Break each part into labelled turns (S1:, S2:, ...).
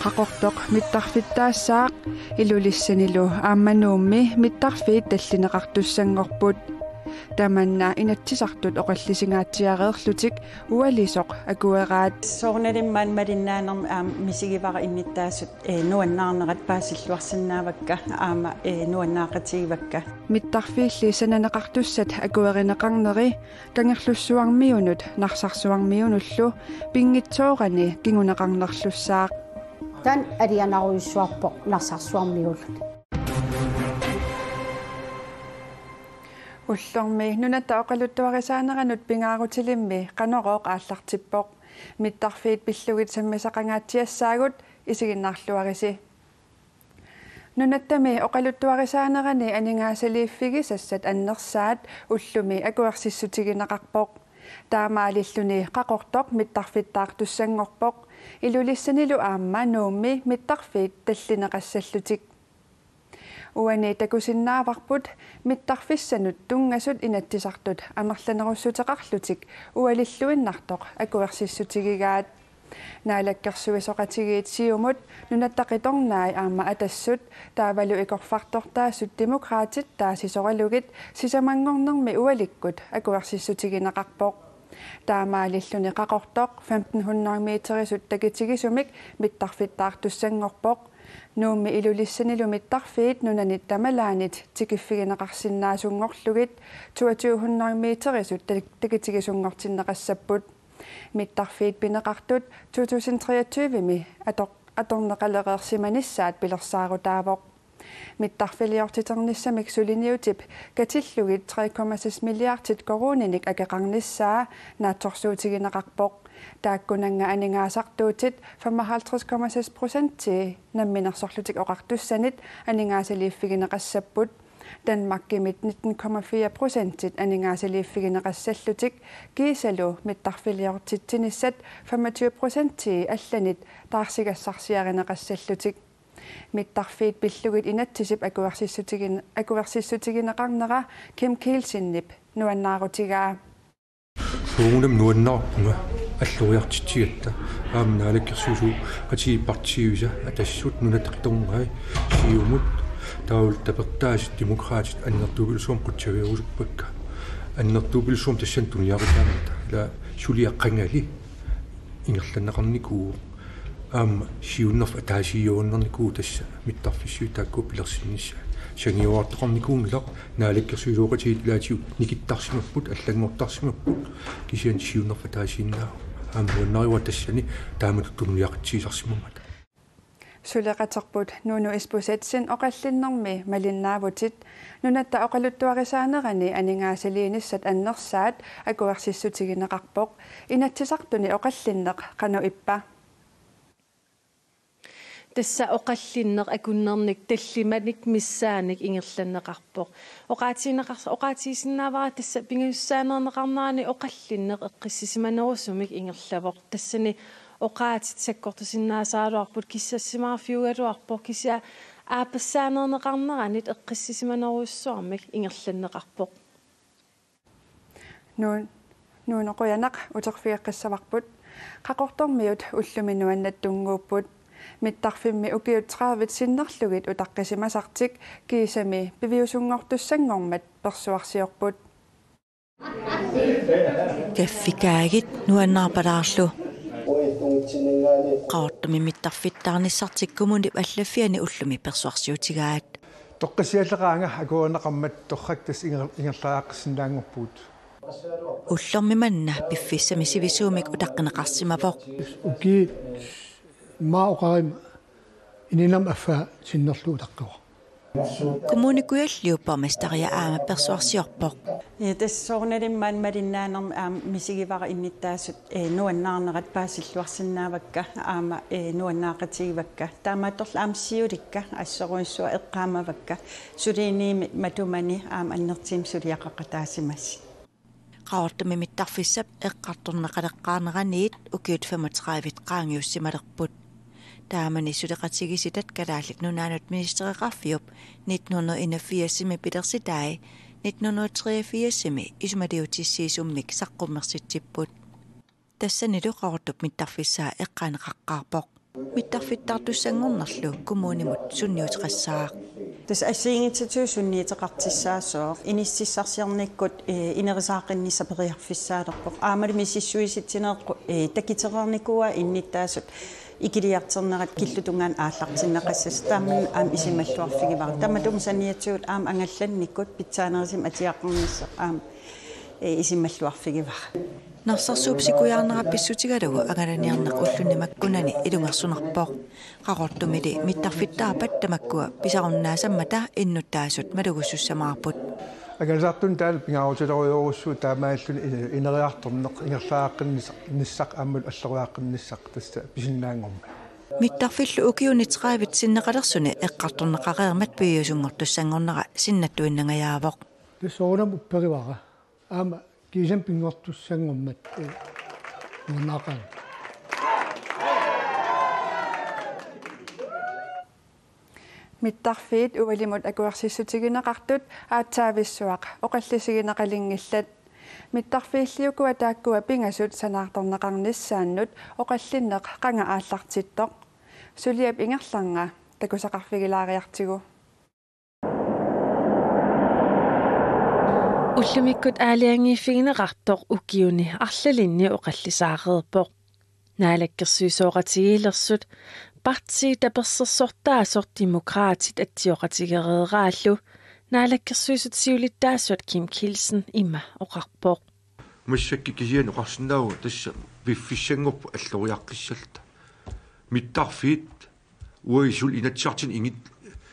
S1: qaqortoq mittarfittaasaaq ilulissanilu aammanuummi mittarfiit tallineqartussangorput tamanna inatsisartut oqallisingaatiareerlutik ualisoq akueraat
S2: soornalimmaan malinnaanern misigivara innittaasut nuannaarnerat paasilluarsinnaavakka aama nuannaaqatigivakka
S1: mittarfiilli sananeqartussat akuerineqarneri kangerlussuarmiunut narsarsuarmiunullu pingitsoorani kinguneqarnerlussaaq
S3: tan arianaruissuarpoq narsarsuarmiullut
S1: уллорми нуната оқалуттуарисаанеранут пингаарутилимми канорооқ ааллартиппоқ миттарфиит пиллугит саммисақангаатсиассаагут исигиннаарлуариси нунаттами оқалуттуарисаанерани анингаасалииффиги сассат аннерсаат уллуми акуерсиссутигинеқарпоқ таамаалиллуни қақортоқ миттарфиттаар туссангорпоқ илулиссанилу аама нуумми миттарфиит таллинеқассаллутик уани такусиннааварпут миттарфиссанут тунгасут инаттисартут амерланеруссутеқарлутик уалиллуиннартоқ акуерсиссутигигаат наалаккерсуисоқатигиит сиумут нунаттақиторнаай аама атассут таавалу икорфартортаассут демократит таасисоралугит сисамангорнерми уаликкут акуерсиссутигинеқарпоқ таамаалиллуни қақортоқ 1500 метрисут такитигисумик миттарфиттаар туссангорпоқ нуумми илулиссанилу миттарфиит нунанит тамалаанит тикиффигинеқарсиннаасунгорлугит 2200 метрисут такитигисунгортиннеқассаппут миттарфиит пинеқартут 2023ми аторнеқалереерсиманиссаат пилерсаарутаавоқ миттарфилиортитерниссамик сулиниутип катиллугит 3,6 миллиардит коруниник акеқарниссаа наатсорсуутигинеқарпоқ тааккунанга анингаасартуутит 55,6% намминерсорлутик оқартуссанит анингаасалииффигинеқассаппут Danmarkimit 19,4% анингаасалииффигинеқассаллутик кисалу миттарфилиортитсинissat 25% алланит таарсигассарсиаринеқассаллутик миттарфиит пиллугит инатсисип акуерсиссутигинеқарнера Kim Kielsinnip нуаннаарутигаа
S4: суунам нуаннаарпунга аллуриартитсигатта аамнаалаккерсусу qatiippartiusa атассут нунатеқторнерай сиумут таул тапертаасит демократит аннертуупилсуум qutsaviarusupпакка аннертуупилсуум тассан туниарутаамата ила сулиаққангали ингерланнеқарникуу аама сиуннерф атаасиууннерникуу тасса миттарфиссуу таакку пилерсиннисса шангиуартоқарникуунгилақ наалаккерсуилуоқатиит лаатиу никиттарсимаппут аллангортарсимаппут кисиан сиуннерф атаасииннаа аамуаннариуа тассани тааматуттумниақатсиисарсимумат
S1: сулеқатерпут нуну испусатсин оқаллиннэрми малиннаавутит нунатта оқалуттуарисаанерани анингаасалииниссат аннерсаат акуерсиссутигинеқарпоқ инатсисартуни оқаллиннеқ қану иппа
S5: тасса оқаллиннеқ акуннерник таллиманик миссааник ингерланнеқарпоқ оқаатиисиннаавара тасса пингиуссаанернеқарнаани оқаллиннеқ эққиссисиманерусумик ингерлавоқ тассани оқаатит саккортусиннаасааруарпут киссассимаарфиугалуарпо кися аапассаанернеқарнеранит эққиссисиманеруссуармик ингерланнеқарпоқ
S1: нуунеқуянақ утерфиаққиссаварпут қақортормиут уллуми нуаннаттунгууппут миттарфимми укиут 30 синнерлугит утаққисимасартик кисами пивиусунгортуссангормат персуарсиорпут
S6: каффикаагит нуаннаарпалаарлу qaortumi mittarfittaarnissartikkumuni аллаффиани уллуми персуарсиутигаат
S7: тоққисиаллеқаанга акуанеқармат торрактас ингерлааққиссинаангорпуут
S6: уллерми манна пиффиссами сивисуумик утаққинеқарсимавоқ
S7: уки маоқарим ининам аффа синнерлуу таққуа
S6: kommunikualliupparmastariа аама персуарсиорпоқ
S2: тассоорналиммаан малиннаанерм мисигивара инниттаасут нуаннаарнерат паасиллуарсинаавакка аама нуаннаақатигивакка таамаатторла аамсиуликка ассоруиссуа эққаамавакка сулиниими матумани аама аннертиим сулиақақатаасимасси
S6: qaortumi mittarfissap eqqartorneqaleqqaarneraниит укиут 35 qaangiussimalerput таамани сулеқатигиситат калааллик нунаанут министериқарфиуп 1981-ми пилерситаи 1983-ми исумалиутиссиисуммик саққуммерситсиппут тассанилу qaortup mittarfissaa eqqaanеқаққарпоқ Mittarfittartussanngornerlu kommunimut sunniutqassaaq.
S2: Tas assiingitituusunniiteqartissaasoor inississarsiarnikkut inerisaaqinnisaperiarfissaalerpoq aamali mississuisittineeqqu takiternernikua innittaasut ikiliarternerat killutungaan aallartinneqassas taamman aam isimalluarfigivara tamatum saniatsuut aam angallannikkut pitsaanerisum atiaqarnisseq aam isimalluarfigivara
S6: Narsarsuupsikujaarnerapissutigalugu agalaniarneq ullunimakkunani ilungersunarpoq qaqortumili mittarfittaapat tamakkua pisarunnaassammata innuttaasut malugussussamaarput
S7: агалсаартун таал пингаарутилориоруссуу таамааллуни инериарторнеқ ингерлааққиннissaq ааммут аллеруааққиннissaq тасса писиннаангорма
S6: Mittarfillu ukiunitqaavit sinneqalerсуни эққарторнеқареермат пиусунгортуссангорнера синнаттуиннангаяавоқ
S7: тусоонам упперивара аама кисам пингортуссангормат нунаақан
S1: Mittarfiit uvalimut akuarsissutigineqartut aatsaavissуaq oqallisigineqaliнгиллат mittarfiilliukua taakkua pingasut sanaartorneqarnissaannut oqallinneq qanga aallartittoq suliap ingerlanga takusaqarfigilaariartigu
S5: Ullumikkut aaliangiiffigineqartoq ukiuni arlalinni oqallisaareerpoq naalakkersuisooqatigiilersut parti tapersersortaasort demokraatit atioqatigereeraallu naalakkersuisut siulittaasuat Kim Kielsen imma oqarpoq
S4: массакки кисиан оқарсинаагу тасса виффиссангорпу аллориаққиссалта миттарфиит уисул инатсартин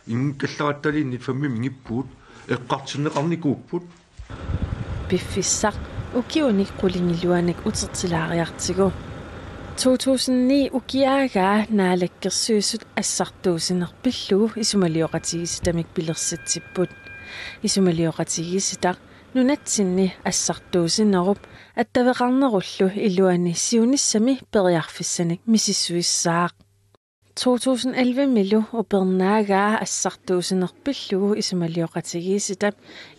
S4: ингкаллараталииннит фамми мингиппуут эққартиннеқарникууппут
S5: Biffissaq ukiuni qulingilluanik utertilariartigu 2009 ukiaagaa naalakkersuisut assartuusinerpillugu isumalioqatigistamik pilersatsipput isumalioqatigisitaq nunatsinni assartuusinerup attaveqarnerullu illuani siunissami periarfissanik misissuissaaq 2011 milu upernaagaa assartuusinerpillugu isumalioqatigisitap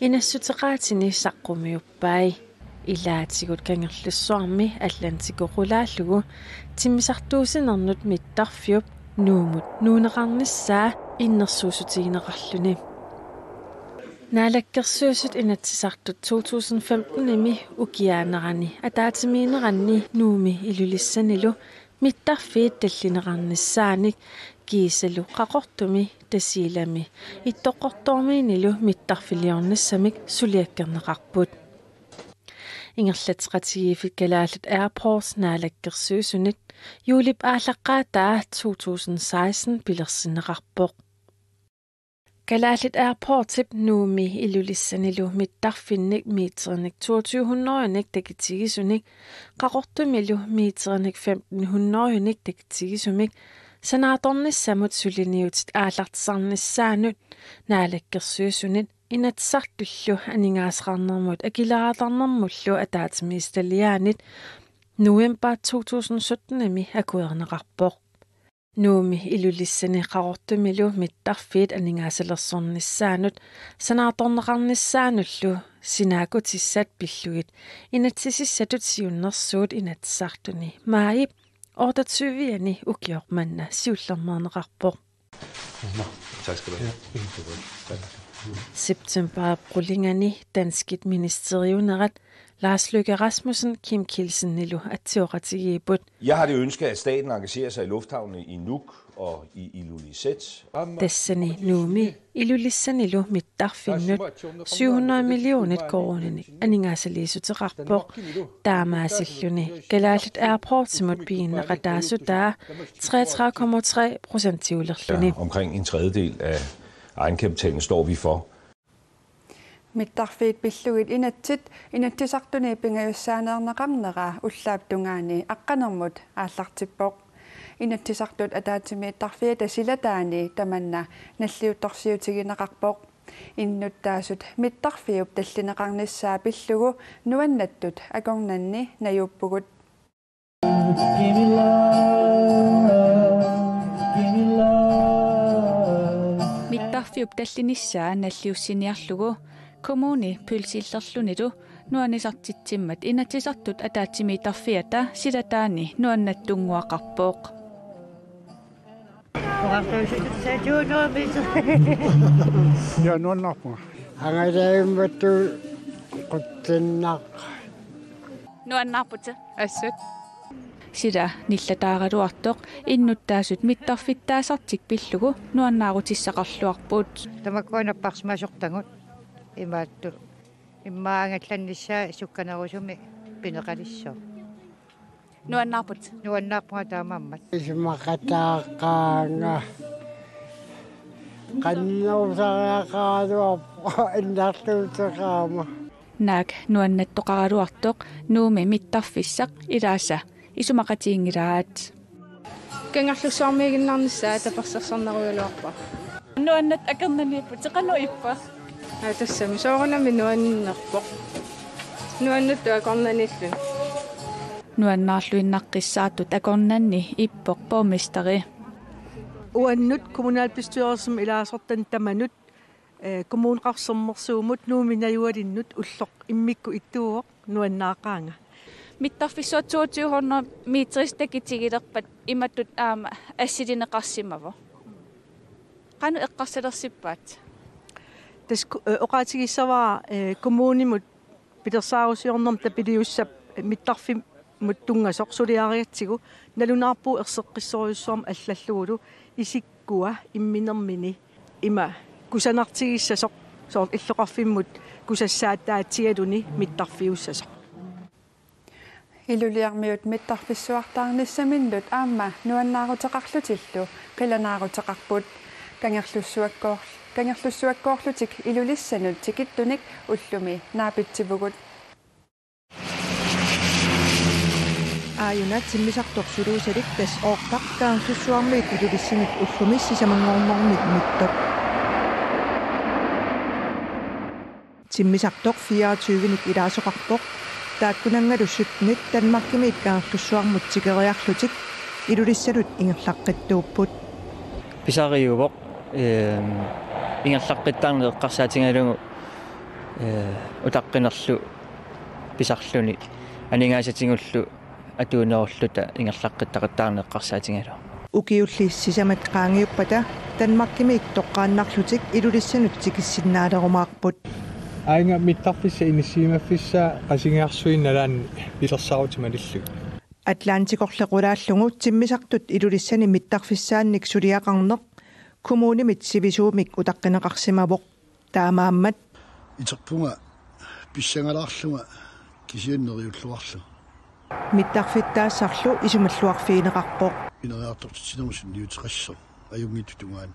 S5: inassuteqaatini saqqumiuppai ilaatigut kangerlussuarmi allantikoqulaallugu timmisartuusinernut mittarfiup nuumut nuuneqarnissaa innersuusutigineqarluni naalakkersuusut inatsisartut 2015 imi ukiaanerani ataatimiineranni nuumi ilulissanilu mittarfiit tallineqarnissaanik kiisalu qaqortumi tasiilami ittoqortormiinilu mittarfiliornissamik suliakkerneqarput ingerlateqatigiifik kalaallut airports naalakkersuusunit juulip aallaqqaataa 2016 pilersineqarpoq kalaallut airportip nuumi ilulissanilu mittarfinnik meternik 2200-nik takitigisunik qaqortumilu meternik 1500-nik takitigisunik sanaatornissamut suliniutit aallartisarnissaanut naalakkersuusunit inatsartullu aningaasqarnermut akilaratarnermullu ataatimiistaliaanit november 2017 imi akuerneqarpoq nuumi ilulissani qaqortumilu mittarfiit aningaasalerssornissaanut sanaatorneqarnissaanullu sinaakutissat pillugit inatsisissatut siunnersuut inatsartuni maayip ortatsyviani ukiormanna siullermerneqarpoq
S4: Tak skal du have.
S5: September Brulingani Danskit Ministeriunerat Lars Løkke Rasmussen Kim Kielsen nilu atioqatigiiput
S8: Jeg har det ønske, at staten engagerer sig i lufthavnene i Nuuk og i Ilulissat.
S5: Tassani nuumi ilulissanilu mittarfinnut 700 millionit koronanik aningaasaliisuteqarpoq taamaasilluni kalaallut airportsimut piinneqataasutaa 33,3% tiulerluni
S8: Omkring en tredjedel af egenkapitalen står vi for.
S1: mittarfiit pillugit inattisartuni pingayussaaneerneqarnera ullaaptungaani aqqanermut aallartippoq inattisartut ataatimiittarfiita silataani tamanna nalliuttorsiutigineqarpoq innuttaasut mittarfiup tallineqarnissaa pillugu nuannattut akornanni najuuppugut
S9: mittarfiup tallinissaa nalliussiniarlugu kommuni pylsillerlunilu nuanisartitsimmat inatisartut ataatimiitarfiata silataani nuannattunguaqarpooq
S7: Ja, nuannarpunga. Angalaimattu quttinnaq.
S9: Nuannarputa assut. Sida nillataaruartoq innuttaasut mittarfittaasartik pillugu nuannaarutissaqarluarpuut.
S10: Tamakkuanapparsmasortangut imaattu immaangallannissaa sukkanerusumi pineqalissoo. Nuannaarpunga taamammat.
S7: Ismaqataaqaanga. Qannuusariaqaaluarpo innarluutaqaama.
S9: Naak nuannattoqaraluartoq nuumi mittarfissaq ilaasa isumaqatiingiraat.
S1: Kangarlusuarmiiginnarnissaa taparsersornaruйулуарпа.
S9: Nuannat akernaniippu teqanuippa.
S1: Тассами соорнами нуаннерпоq. Нуаннутту акорнаниллун.
S9: Nuannaarluinnaqqissaatut akornanni ippoq borgmesteri.
S11: Uannut kommunalbestyrelsen ilaasortan tamanut kommuneqarsermersuumut nuuminajualinnut ulloq immikku ittuuoq nuannaaqaanga.
S9: Mittarfissuat 2200 metris takitigilerpat imattut aama assilineqarsimavo. Qanu eqqarsalersipaat.
S11: Tas oqaatigissavaa kommunimut pitersaarusiornerm tapiliussap mittarfim muttungasoq suliariatsigu nalunaarpuu erseqqissoriussuarm allalluulu isikkua imminermini ima kusanartigissasoq soor illoqarfimmut kusassaattaatigaluni mittarfiussasoq.
S1: Iluliarmiut mittarfissuartaarnissamillut aamma nuannaaruteqarlutillu qilanaaruteqarput kangerlussuakkoorlutik ilulissanut tikittunik ullumi naapitsivugut.
S12: Aajuna timmisartoq suluusalik tas oortaqtaansussuarmiit ilulissinit ullumissi samangormormit mittoq. Timmisartoq 24-nik ilaasoqarpoq taakkunangalussutnit Danmarkimiit kaarlussuarmut tikeriarlutik ilulissalut ingerlaqqittuupput.
S13: Pisariuvoq ingerlaqqittarneeqqarsaatingalugu utaqqinnerlu pisarluni aningaasatiнгуллу атуунеруллута ингерлаққиттақиттаарнеққарсаатингалу
S12: укиуллиссисамат qaangiuppata Danmarkimiik toqqaannarlutik ilulissanut tikissinnaalerumaarput
S7: Ainga mittarfissa inissiimaffissa qasingiarsuinnalaan pilersaarutimалиллу
S12: Atlantikorlequlaallungu timmisartut ilulissani mittarfissaannik suliaqarneq kommunimit sivisuumik utaqqinеқарсимавоq таамааммат
S14: iterpunga писсангалаарлунга кисианнериуллуарлу
S12: mittarfittaassarlu isumalluarfiineqarpoq
S14: инериартортитинермусун ниутеқассо аюнгиттутунгаан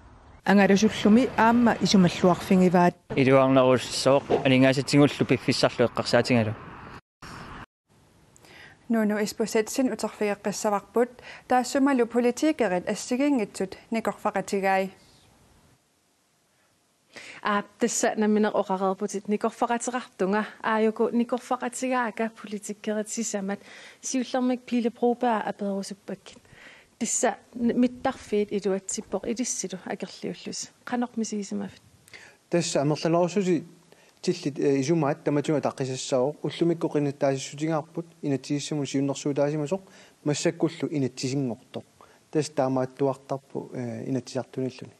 S12: ангалусуллуми аама isumalluarfingivaat
S13: илуарнеруссооқ анингаасатингуллу пиффиссарлу эққарсаатингалу
S1: Nuunu ispusetsin uterfigeqqissavaqput taassummalu politiikerit assigingitsut nikorfaqatigai.
S5: Tassa nammineq oqareerputit nikorfaqatiqartunga aajuku nikorfaqatigaaka politikkerit sisamat siullermik pileproopaa aperusuppakkin. Tissa mittarfiit iluatsippoq ilissilu akerliullus. Qanormisiisimavit.
S15: Tassa amerlalerussusi tillit isumaat tamatunga taqqisassaroq ullumikku qinnattaasissutigaarput inatigissamun siunnersuutaasimasoq massakkullu inatisingortoq tas taamaattuartarpu inatisartunilluni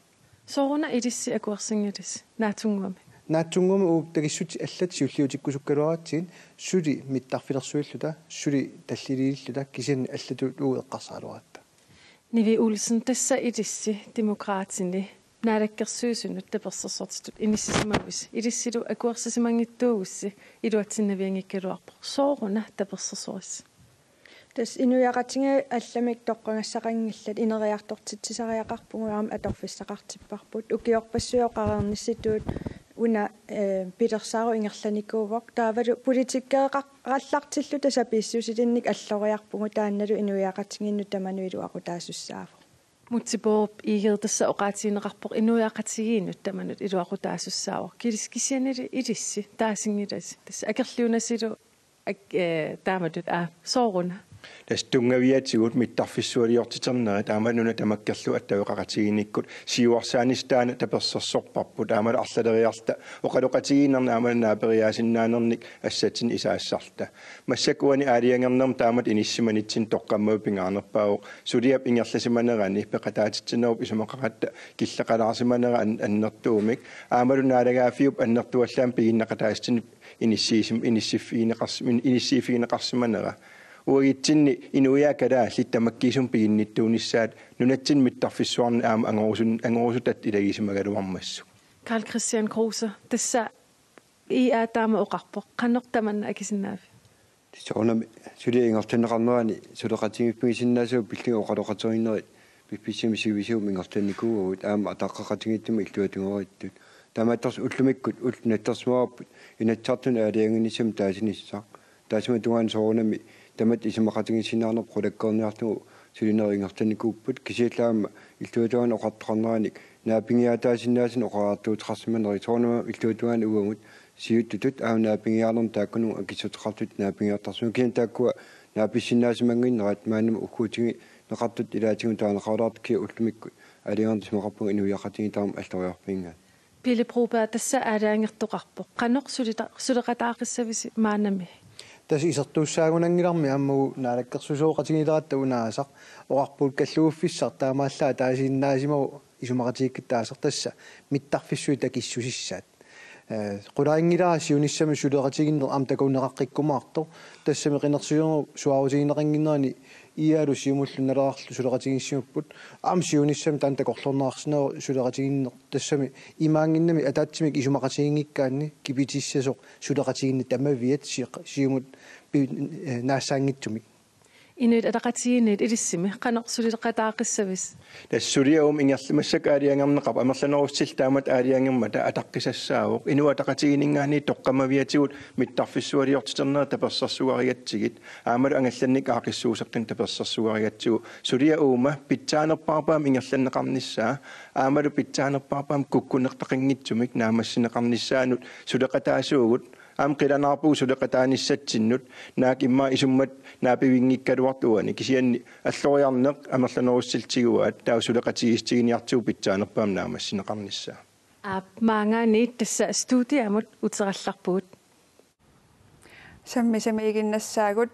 S5: sooruna ilissi akuarsingilis naatunguami
S15: naatungumi u tagissuti allat siulliutikkusukkaluaratsin suli mittarfilersuilluta suli talliliilluta kisanni allatu uu eqqarsaaluaratta
S5: Nivi Olsen tassa ilissi demokraatini naalakkersuusunut tapersersortitut inissisimavus ilissilu akuarsasimanngittuugussi iluatsinnaviangikkaluarpo sooruna tapersersoris
S16: Tas inuiaqatinga allamik toqqangassaqangillat ineriartortitsisariaqarpunguaram atorfissaqartipparput ukiorpassuoqarernissituut una Petersaaru ingerlanikuuvoq taavalu politikkeeqarallartillu tasapiissusitinnik alloriarpungu taannalu inuiaqatinginnu tamanuilu aqutaasussaavo
S5: Mutsiborp igel tassa oqaatiineqarpoq inuiaqatigiinnut tamanut iluaqutaasussaavo kiliskisianili ilissi taasingilas tassa akerliunasilu taamatut sooruna
S17: Das tungaviatsigut mittarfissualiortiternera taamanuna tamakkallu attavaqaqatigiinikkut siuarsaanistaana tapersersorparput taamala arlaleriarta oqaloqatigiinnerna amalanaaperiaasinnaanерник ассатин исаассарта массакуани аалиангернерм таамат инисsimанитсин тоққаммау пингаарнерпаавоқ сулиап ингерласиманерани пеқатаатитсинеруп исумақақатта киллақалаарсиманера аннертуумик аамалунаалагаафиуп аннертуаллаам пигиннақатаастини иниссиффигинеқарсиманера уагитсинни инуяакалаа литтамаккисум пигинниттуунissaат нунатсин миттарфиссуарни аама ангорусутат илагисимагалуармассу
S5: Karl Christian Kruse тасса таама оқарпоқ қаннертаманна акисиннаафи
S18: соонами сулиингертанеқарнерани сулеқатингиппигисиннаасуу пиллига оқалоқатериннери пипписимисивисуу мингертанникуугут аама атаққақатингиттума иллуатунгориттут таамаатторс уллумиккут уллунаттарсмаараппут инатсартун аалиангинисам таасиниссаа таасима тугаан соонами тамат исимақатингисинаарнер пролаккорниартугу сулинерингертанникууппут кисиаллаама иллуатугаан оқартоқарнераник наапингиатаасиннаасин оқаартуутеқарсиманери соонама иллуатугаан угамут сиуттутут аавнаапингиаарнер тааккуну акисутеқартут наапингиартарсума кин тааккуа нааписсиннаасимангиннерат маанама уккуутиги неқартут илаатигу таанеқарлаарт ки уллумикку алингертисмақарпуга инуиақатиги таам аллориарпингаа
S5: Pille Broberg тасса аалаангертоқарпоқ қанеқ сулеқатаақиссависи маанами
S15: тас исертууссаагунангиларми аммагу наалаккерсусооқатигилератта унаасақ оқарпуут каллууффиссар таамааллаа таасииннаасимагу исумақатигиккаттаасар тасса миттарфиссуи такиссусиссаат qulaingilaa siunissami suleqatiginner am takuunneqaqqikkumaartor tassami qinersuyernu suarutigineqanginnerani iaalu siumullunnalerarlu suleqatigissimupput am siunissami taan takorlornerarsineru suleqatiginner tassami imaanginnami ataatsimik isumaqatigiнгиккаанни кипитиссасоq suleqatiginni tamaviat siumut naassaangittumik
S5: Inuit ataqatigiinit ilissimi qaneq suliqataaqissavис
S17: тассулиаум ингерлимассак аалиангернеқап амерланерусsil таамат аалиангермата атаққисассаавоқ инуа атақатигинингаани тоққамавиатигут миттарфиссуалиортитернера таперсерсуариатсигит аамалу ангалланник аақиссуусеққин таперсерсуариатсигу сулиаума питсаанерпарпаам ингерланнеқарниссаа аамалу питсаанерпарпаам куккунертақингитсумик наамассинеқарниссаанут сулеқатаасуугут am qilanarpu suleqataanissatsinnut naak imma isummat naapivingikkaluartuani kisianni alloriarneq amerlanerussiltiguat taa suleqatigistiginiartuu pitsaanerpaam naamassineqarnissaa
S5: maangani tassa studiamut uterallarpuut
S1: sammisami iginnassaagut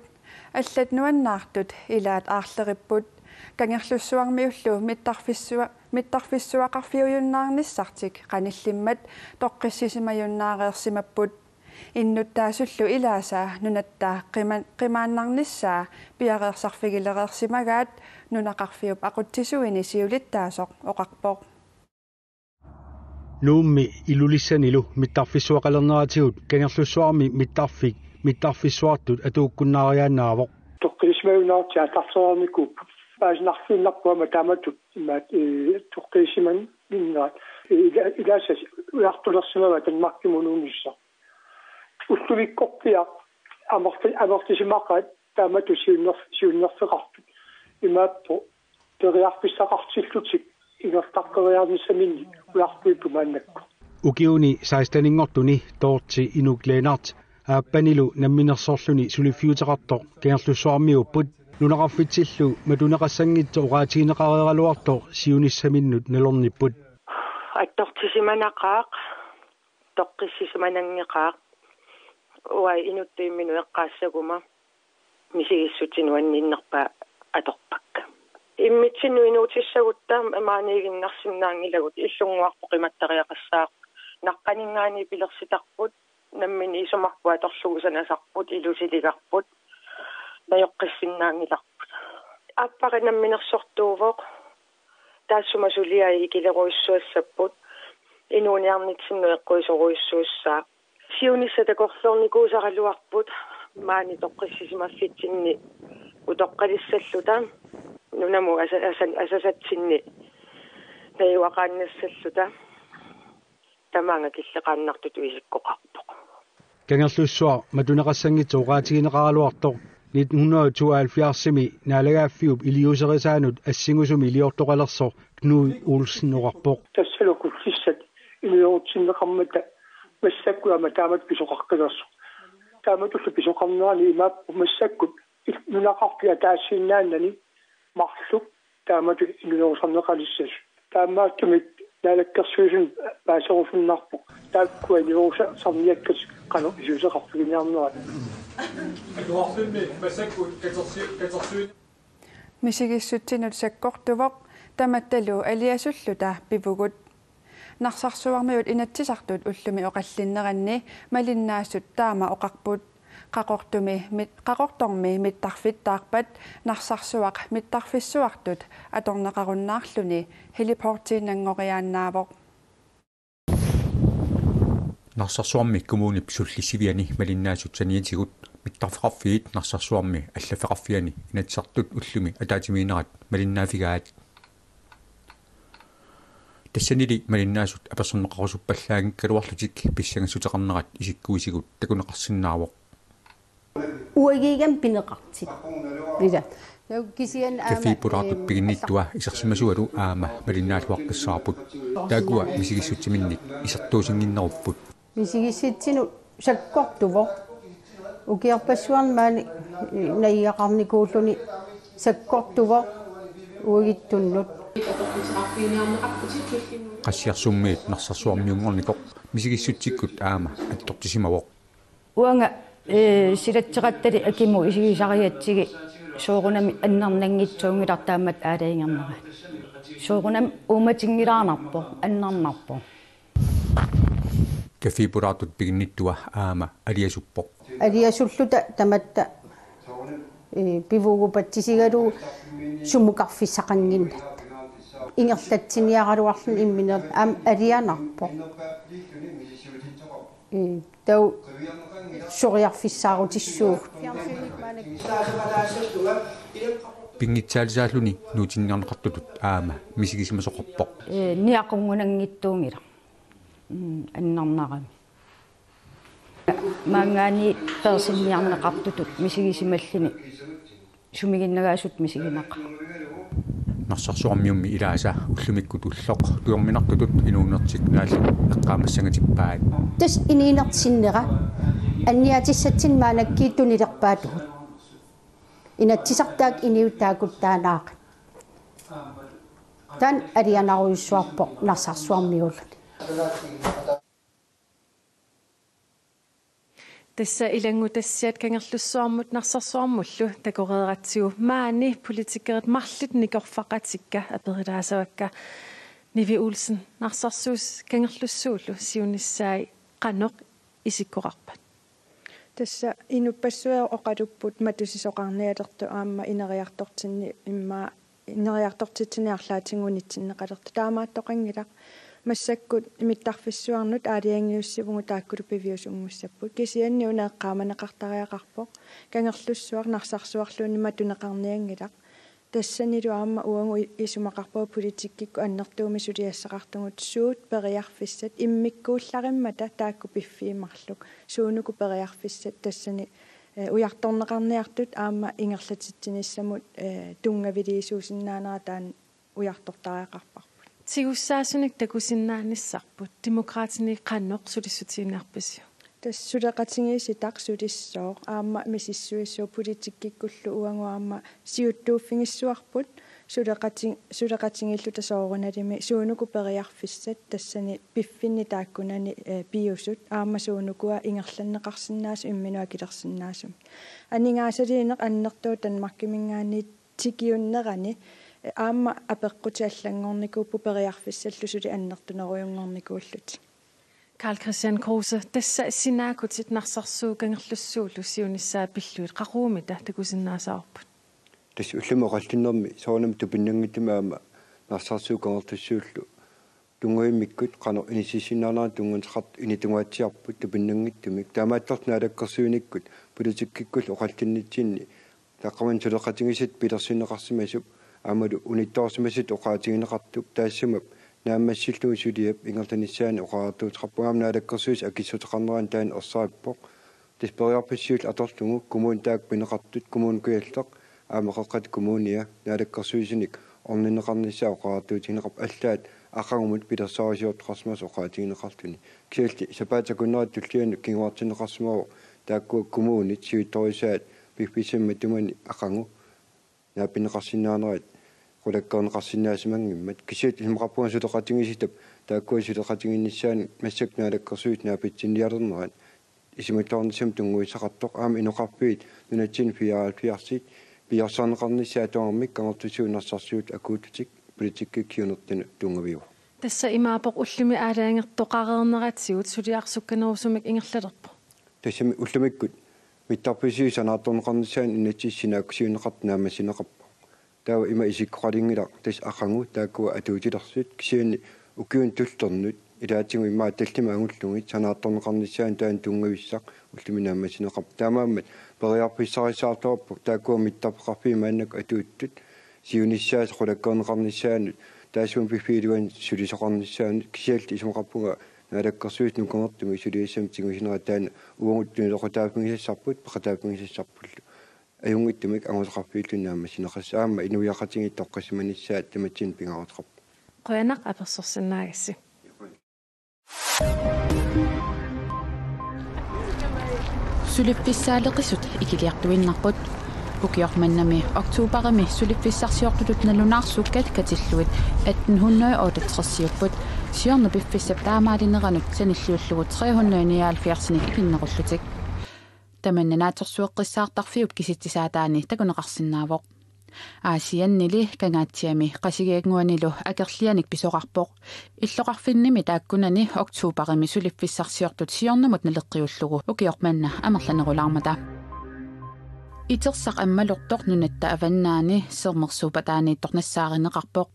S1: аллат нуаннаартут илаат аарлериpput кангерлуссуармиуллу миттарфиссуақарфиуюннаарниссартик qanillimmat тоққиссисимаюннаареерсимаппут иннуттаасуллу илаасаа нунаттаа қимааннарниссаа пиареерсарфигилереерсимагаат нунақарфиуп ақуттисуини сиулиттаасоқ оқарпоқ
S7: нуумми илулиссанилу миттарфиссуақалернератигут кангерлуссуарми миттарфиссуартут атууккуннаариааннаавоқ
S19: тоққисмаюннаартиа тарсоорникуп паасинарфииннарпуама тааматут имаат тоққисиман миннаат илаасас уартулерсимава танмаркимунуунисса уллувиккорпиа амортисимақат таамату сиуннерфеқартут имааппо териарписсақартиллутик игертарқериарнissamинни уартуиппумааннакку
S7: укиуни саистанингортуни тоорти инуклeenart ааппанилу намминерсоорлуни сулиффиутеқарто кингерлуссуармиуппут нунақарфитсиллу матунеқассангитсо ураатигинеқареералуарто сиуниссаминнут налорниппут
S20: аттортисиманақаақ тоққиссисиманангеқаақ уа инуттииммину эққаассагума мисигиссутинуанниннерпа аторпакка иммитсину инуутиссагуттаам амааниигиннарсиннаангилагут иллунгуарпо қиматтариақассаақ наққанингаани пилерситарпут наммини исумарпу аторлугусанасарпут илусилигарпут наёққиссиннаангиларпут аппари намминерсортуувоқ таассумасулиа икилеруиссуассаппут инууниарнитсинну эққуисоруиссууссаа сиунисса такорлорникуусаралуарпут маани тоққиссисимаффитсинни утоққалиссаллута нунаму асасатсинни таюақааннассаллута тамаанга киллеқааннартут уисиккоқарпоқ
S7: кангерлуссуар матунеқассангитсо ураатигинеқаралуартоқ 1972-ми наалагааффиуп илиусерисаанут ассигусуми илиортоқалерсо Knud Olsen оқарпоқ
S19: тассалукуллиссат илиорутсиннеқармата массаккуама таамат писоқарқалерсо тааматуллу писоқарнерани имааппу массаккут нунақарпиа таассииннааннани марлу таамату инуусарнеқалиссас таамааттумик налаккерсуусун паасерусуннарпо тааккуа инууса сарниаккас қано исусеқарпигиниарнерат
S1: мисигиссутсинут саккортувоқ таматталу алиасуллута пивугут нарсарсуармиут инатсисартут уллуми оқаллиннеранни малиннаассут таама оқарпут qaqortormi mittarfittaarpat narsarsuaq mittarfissuartut atorneqarunnaarluni heliportiinanngoriaannaavoq
S21: narsarsuarmi kommunip sullisiviani malinnaasut saniatigut mittarfeqarfiit narsarsuarmi allafeqarfiani inatsartut ullumi ataatimiinerat malinnaafigaat тассанили малиннаасут аперсоннеқарусуппаллаагиккалуарлутик писсангассутеқарнерат исиккуисигут такунеқарсиннаавоқ
S3: уагигам пинеқартит лида кисиан
S21: кафи пураатут пигинниттуа исерсимасуалу аама малиннаалуаққиссаарпут таагуа мисигиссутсиминник исертуусингиннеруппут
S3: мисигисситсину саккортуво укиарпассуармаани наиақарникууллуни саккортуво уагиттуннут
S21: qassiarsummit narsarsuarmiunngornikoq misigissutsikkut aama attортисимавоq
S22: уанга силатсеқаттали акиму исигисариатсиги соорунами аннарнангитсуунгилартаамат аалаингернера соорунам ууматингилаарнарпо аннарнарпо
S21: кафипураатут пигинниттуа аама алиасуппоq
S3: алиасуллута таматта пивуугупатсисигалу сумукарфиссақангиннат ингерлатсиниаралуарлун имминер аам алианарпо тау сориарфиссаарутиссуу
S21: пингитсаалисааллуни нуутинниарнеқартутут аама мисигисимасоқарпоq
S22: ниақунгунангиттуунгила аннарнарами маангаани персинниарнеқартутут мисигисималлини сумигиннагаасут мисигинақа
S21: narsarsuarmiummi ilaasa ullumikku tulloq tuorminartutut inuunertik naalla eqqaamassangatippaa
S3: tas iniinertsinnera anniatissatsin maanakkiittunilerpaatugut inatsisartaak iniuttaakuttaanaaq tan alianaruissuarpo narsarsuarmiullut
S5: Tässä ilangutassiat kangerlussuarmut narsarsuarmullu takoreeratsiu maani politikeret marlit nikorfaqatikka aperilaasavakka Nivi Olsen narsarsuus kangerlussuullu siunissaai qanoq isikkoqarpat
S16: Tässä inupassuer oqalupput matusisoqarnialertu aamma ineriartortinni imma ineriartortitsiniarlaatingunitsinneqalertu taamaattoqangilaq массаккут имиттарфиссуарнут аалиангиуссивугу тааккулу пивиусунгуссаппут кисианни унааққааманеқартариақарпоқ кангерлуссуар нарсарсуарлуунни матунеқарниангилақ тассанилу аама уангу исумақарпаа политиккикку аннертууми сулиассақартугут суут периарфиссат иммиккууллариммата таакку пиффиимарлук суунуку периарфиссат тассани уярторнеқарниартут аама ингерлатитсиниссамут тунгавилиисуусиннаанера таан уяртортариақарпар
S5: Tigussaasunnik takusinnaanissarput demokraatini qannoq sulissutinarpasiu
S16: тассулеқатингииситақ сулиссоо аама мисиссуиссуу политиккиккуллу уангуаама сиуттууффингиссуарпут сулеқатингиллу тасооруналими суунуку периарфиссат тассани пиффинни тааккунани пиусут аама суунукуа ингерланнеқарсинаас имминуа килерсинаасум анингаасалиинеқ аннертуу танмаркимингаани тикиуннерани аама апеққутиаллангорникууппу периарфиссаллусули аннертунеруйунгорникууллут
S5: Karl Christian Kruse tässä sinaakutsit narsarsuu kangerlussuullu siunissаа pilluit qaruumita takusinnaasаарput
S18: Tässä ullumoqallinnermi soornam tupinnangittamaama narsarsuu kangerlussuullu tungoimikkut qano inisissinnaanaa tungunseqart initungaatiarput tupinnangittumik taamaattornaalakkersuunikkut politikkikkul oqallinnitsinni taqqaman suleqatingisit pilersinneqarsimasup амалу унитторсимасит оqaатигинеқартук таассамап нааммассиллуи сулиап ингертанissaани оqaартуутеқарпугаам наалаккерсуис акиссутеқарнеран таан орсааппоқ тиспериарпассиул аторлугу коммун таак пинеқартут коммун куяллеқ аамеқеққат коммуния наалаккерсуисиник орнинеқарниссаа оqaартуутигинеқарп аллаат ақагумут пилерсаарисиортеқарсимас оqaатигинеқартуни киалти сапаатакуннерат туллиану кингуартинеқарсимаву тааккуа коммунит сиутторисаат пиффисимма тумани ақангу наапинеқарсинаанерат qulakkorneqarsinnaasimanngimmat kisiat ilmaqarpuan suteqatingisitab taakkuan suteqatinginnissaani massak naalakkersuit naapitsinnialernerat isimattornisam tunguisaqartoq aama inoqarpiit nunatsin 74 piarsarneqarnissaa toormik kangertusuunarsarsuut akuututik politikkikiunertana tungaviu
S5: тасса имаапоқ уллуми аалаангертоқарернератсигут сулиарсукканерусумик ингерладерпо
S18: тассами уллумиккут миттарписиисанаатторнеқарнissaан иннатсиссинааккусиунеқарт наамасинеқарпо таа има исиккоқалингилақ тас ақангу тааккуа атуутилерсут кисиани укиун туллернут илаатингу имаа таллима ангуллугит санаатторнеқарнissaан таан тунгависсақ уллуминаамасинеқарп таамааммат периарписсарисаартоорпук тааккуа миттарпеқарпи мааннак атууттут сиуниссаас qulakkorneqarnissaanut таасуун пиффиилуан сулисоқарнissaан кисиалти исумақарпунга наалаккерсуит нуконгортуми сулииссам тигусинера таана уангуттунилоқутаапингисассарпут пеқатаапингисассарпуллу аюнгиттумик ангусақарпииллунаама синеқассаама инуиақатингиттоққасиманиссаат таматсин пингаруутеқарп
S5: qoyanaq apersorsinnaagasi
S2: Sulippissaaleqisut ikiliartuinnarput ukiormannami oktuuparimi sulipfissarsiortutut nalunaarsuukkat katilluit 1868 siornu piffissap taamaalineranut sanilluullugut 379 ikinnerullutik tamannanaatorsueqqissaartarfiut kisittisaataani takuneqarsinnaavoq аасианнили кангаатсиами qasigiagnguanilu akerlianik pisoqarpoq иллоqarfinnimi taakkunani oktuuparimi sulipfissarsiortut siornumut naleqqiullugu ukiormanna amerlanerulaarmata itersaq ammalortoq nunatta avannaani sermersuupataaniittornassaarinneqarpoq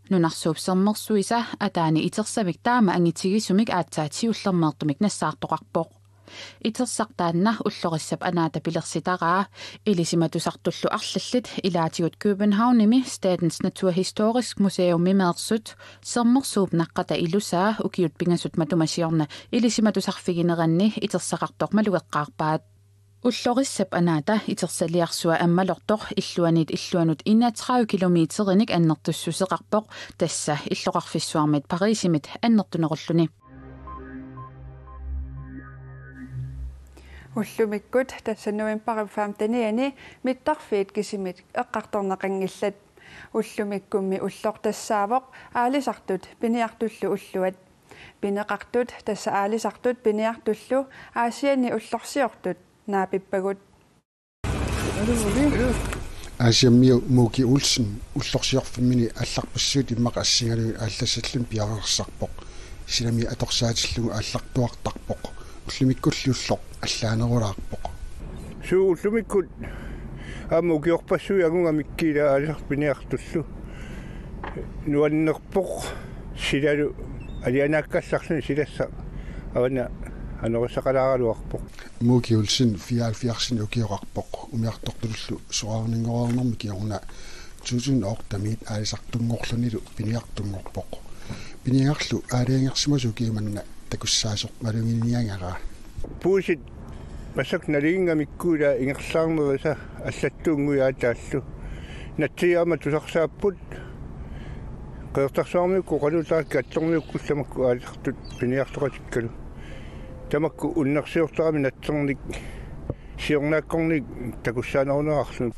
S2: nunarsuup sermersuisa ataani itersamik taama angitigisumik aatsaatiullermeertumik nassaartoqarpoq itersaqtaanna ullorissap anaata pilersitaraa ilisimatusartullu arlallit ilaatigut Københavnimi Statens Naturhistorisk Museum mimeersut sermersuup naqqata ilusaa ukiut pingasut matumasiorna ilisimatusarfigineranni itersaqartoq malugeqqaarpaat ullorissap anaata itersaliarsua ammalortoq illuanut 31 kilometerinik annertussuseqarpoq tassa illoqarfissuarmit Parisimit annertunerulluni
S1: уллумиккут тассануимпариффаамтаниани миттарфиит кисимит эққарторнеқангилlat уллумиккумми уллортассаавоқ аалисартут пиниартуллу уллуат пинеқартут тасса аалисартут пиниартуллу аасиани уллорсиортут наапиппагут
S14: асиаммиу муки улсен уллорсиорфиммини алларпассуут иммақа ассингалуи ааллассаллун пиарерсарпоқ силами аторсаатиллугу ааллартуартарпоқ уллумиккуллууллоқ аллаанерулаарпоқ
S17: сууллумиккут аамукиорпассуи агунга миккила аалисарпиниартуллу нуаннерпоқ силалу алианааккассарлуни силасса авана анерусақалааралуарпоқ
S14: мукиулсин 74 укиорарпоқ умиартортуллу суаарнингоорнэрми киорна 2008 аалисартунгорлунилу пиниартунгорпоқ пиниарлу аалиангерсимасу кииманна такуссаасоқ малунгиниангара
S17: пуусит масак налингамиккуула ингерлаармериса аллаттуунгуяатааллу натсиаама тусарсааппут qeertarsaarmiukku qalutaakka attormiukkullamакку аалертут пиниартоqatikkalu тамакку уннерсиортарами натсерник сиорнааккорник такуссаанерунеарлу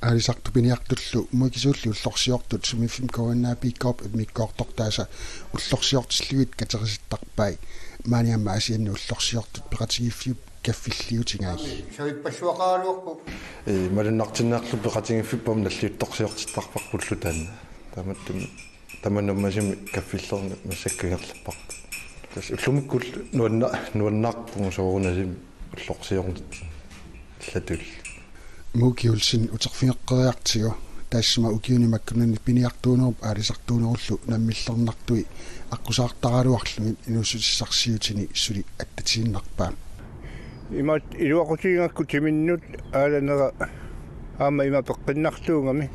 S14: аалисарту пиниартуллу муикисуулли уллорсиортут сумиффим коаннаа пиккоп миккоортортааса уллорсиортиллугит катериситтарпай маниамма асианни уллорсиортут пеқатигиффиуп каффиллиутингаи
S17: савиппассуақаалуарпу
S6: малуннартиннаарлу пеқатигиффиппам наллиутторсиортиттарпарпуллу таанна таматтуми таманнуммасими каффиллерни массаккигерлаппар тас уллумиккул нуаннаарпугу соорунасими уллорсиорнит латул
S14: мукиулсин утерфиэққериартигу таассама укиунимаккунани пиниартуунеруп аалисартуунеруллу наммиллернартуи аққусаартаралуарлугит инуссутиссарсиутини сули аттатииннарпаа
S17: имат илуақутигакку тиминнут ааланера аама има пеққиннартуугами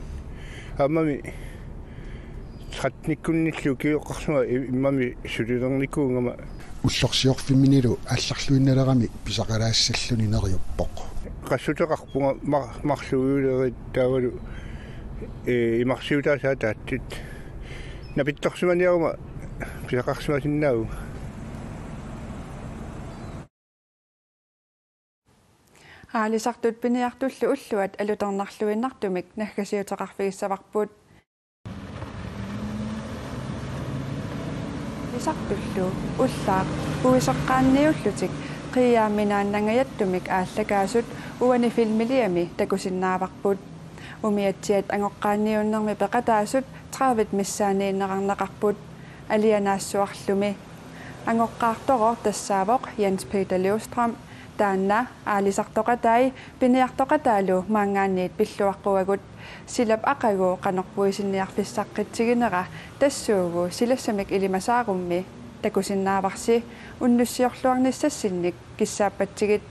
S17: аамами хатниккунниллу киоққарсуга иммами сулилерникуугама
S14: уллорсиорфимминилу алларлуинналерами писақалаассаллуни нериуппоқ
S17: qassutеқарпунга марлугуулерит таавалу имарсиутаасаа тааттит напитторсиманиарума писақарсимасиннаагу
S1: аалисартут пиниартуллу уллуат алутернарлуиннартумик наггасиутеқарфигиссаварпут исартуллу уллаақ уисеққаанниуллутик қиааминааннангаяттумик ааллагаасут уани филмилиами такусиннааварпут умиатсиат ангоққаанниуннерми пеқатаасут 30 миссаанииннеқарнеқарпут алианаассуарлуми ангоққаарторор тассаавоқ Jens Peter Levstrøm таанна аалисартоқатай пиниартоқатаалу маангаанниит пиллуаққуагут силап ақагуу қанорпуисинниарфиссаққитсигинера тассуугу силассамик илимасаарумми такусиннааварси уннуссиорлуарниссассинник киссааппатсигит